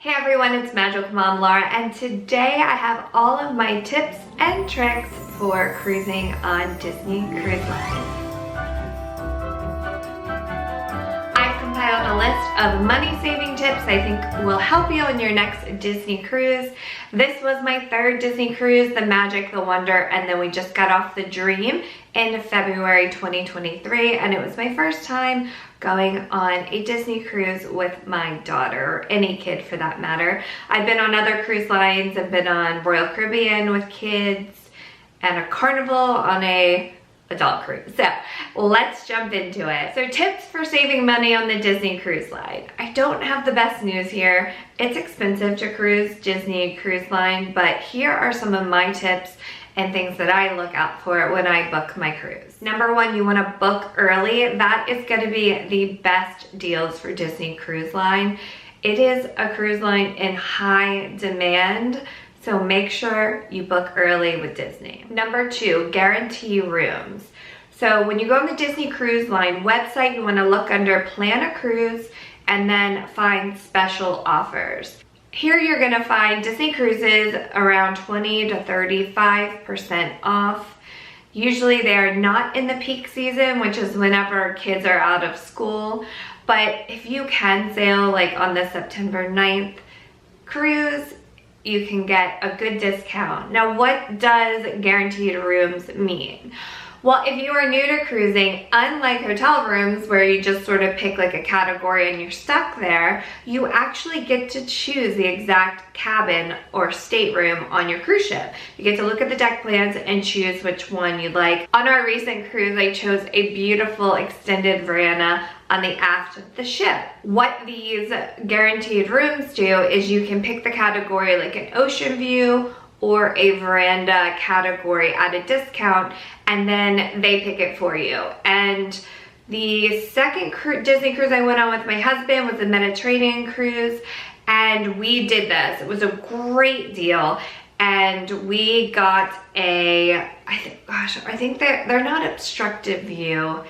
Hey everyone, it's Magical Mom Laura, and today I have all of my tips and tricks for cruising on Disney Cruise Line. I've compiled a list of money-saving tips I think will help you on your next Disney cruise. This was my third Disney cruise, the Magic, the Wonder, and then we just got off the Dream in February 2023, and it was my first time going on a Disney cruise with my daughter, or any kid for that matter. I've been on other cruise lines. I've been on Royal Caribbean with kids and a Carnival on a adult cruise. So let's jump into it. So tips for saving money on the Disney Cruise Line. I don't have the best news here. It's expensive to cruise Disney Cruise Line, but here are some of my tips and things that I look out for when I book my cruise. Number one, you wanna book early. That is gonna be the best deals for Disney Cruise Line. It is a cruise line in high demand, so make sure you book early with Disney. Number two, guarantee rooms. So when you go on the Disney Cruise Line website, you wanna look under Plan a Cruise and then find special offers. Here you're gonna find Disney cruises around 20 to 35% off. Usually they're not in the peak season, which is whenever kids are out of school. But if you can sail like on the September 9th cruise, you can get a good discount. Now, what does guaranteed rooms mean? Well, if you are new to cruising, unlike hotel rooms where you just sort of pick like a category and you're stuck there, you actually get to choose the exact cabin or stateroom on your cruise ship. You get to look at the deck plans and choose which one you'd like. On our recent cruise, I chose a beautiful extended veranda on the aft of the ship. What these guaranteed rooms do is you can pick the category like an ocean view or a veranda category at a discount, and then they pick it for you. And the second Disney cruise I went on with my husband was a Mediterranean cruise, and we did this. It was a great deal, and we got a, I think they're not obstructive view.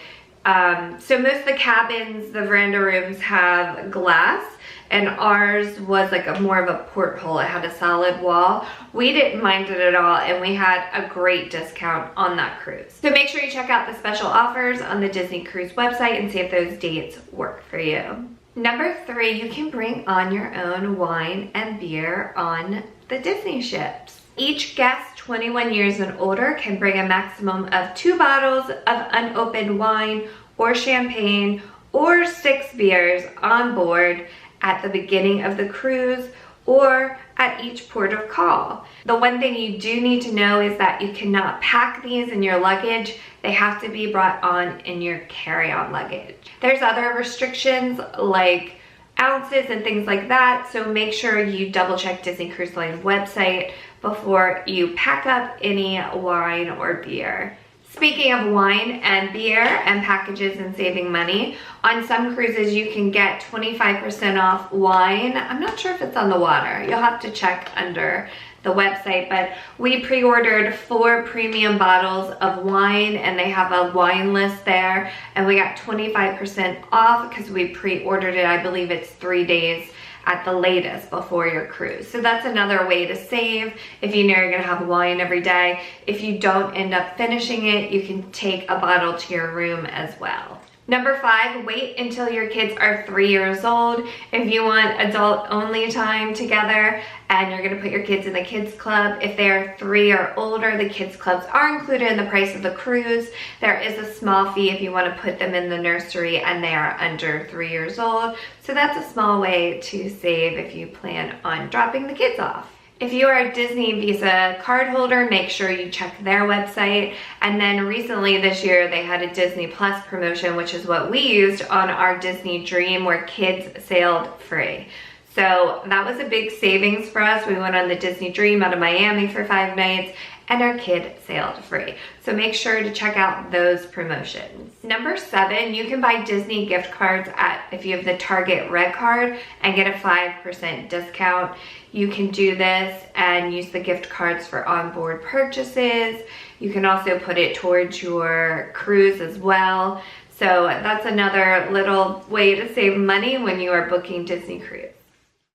So most of the cabins, the veranda rooms have glass, and ours was like more of a porthole. It had a solid wall. We didn't mind it at all, and we had a great discount on that cruise. So make sure you check out the special offers on the Disney Cruise website and see if those dates work for you. Number three, you can bring on your own wine and beer on the Disney ships. Each guest 21 years and older can bring a maximum of 2 bottles of unopened wine or champagne or 6 beers on board at the beginning of the cruise or at each port of call. The one thing you do need to know is that you cannot pack these in your luggage. They have to be brought on in your carry-on luggage. There's other restrictions like ounces and things like that, so make sure you double check Disney Cruise Line's website before you pack up any wine or beer. Speaking of wine and beer and packages and saving money, on some cruises you can get 25% off wine. I'm not sure if it's on the water. You'll have to check under the website, but we pre-ordered 4 premium bottles of wine, and they have a wine list there, and we got 25% off because we pre-ordered it. I believe it's 3 days at the latest before your cruise. So that's another way to save if you know you're gonna have wine every day. If you don't end up finishing it, you can take a bottle to your room as well. Number 5, wait until your kids are 3 years old. If you want adult only time together and you're gonna put your kids in the kids club, if they're 3 or older, the kids clubs are included in the price of the cruise. There is a small fee if you wanna put them in the nursery and they are under 3 years old. So that's a small way to save if you plan on dropping the kids off. If you are a Disney Visa card holder, make sure you check their website. And then recently this year, they had a Disney Plus promotion, which is what we used on our Disney Dream, where kids sailed free. So that was a big savings for us. We went on the Disney Dream out of Miami for 5 nights, and our kid sailed free. So make sure to check out those promotions. Number 7, you can buy Disney gift cards if you have the Target Red Card and get a 5% discount. You can do this and use the gift cards for onboard purchases. You can also put it towards your cruise as well. So that's another little way to save money when you are booking Disney cruise.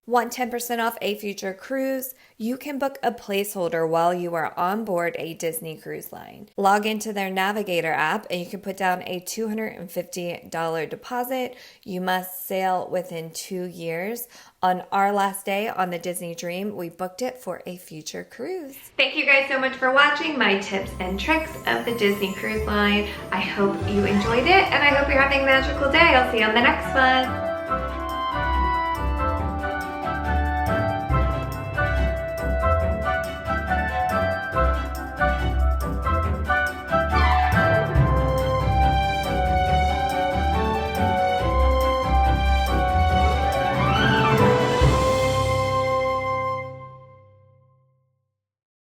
Want 10% off a future cruise? You can book a placeholder while you are on board a Disney Cruise Line. Log into their Navigator app and you can put down a $250 deposit. You must sail within 2 years. On our last day on the Disney Dream, we booked it for a future cruise. Thank you guys so much for watching my tips and tricks of the Disney Cruise Line. I hope you enjoyed it and I hope you're having a magical day. I'll see you on the next one.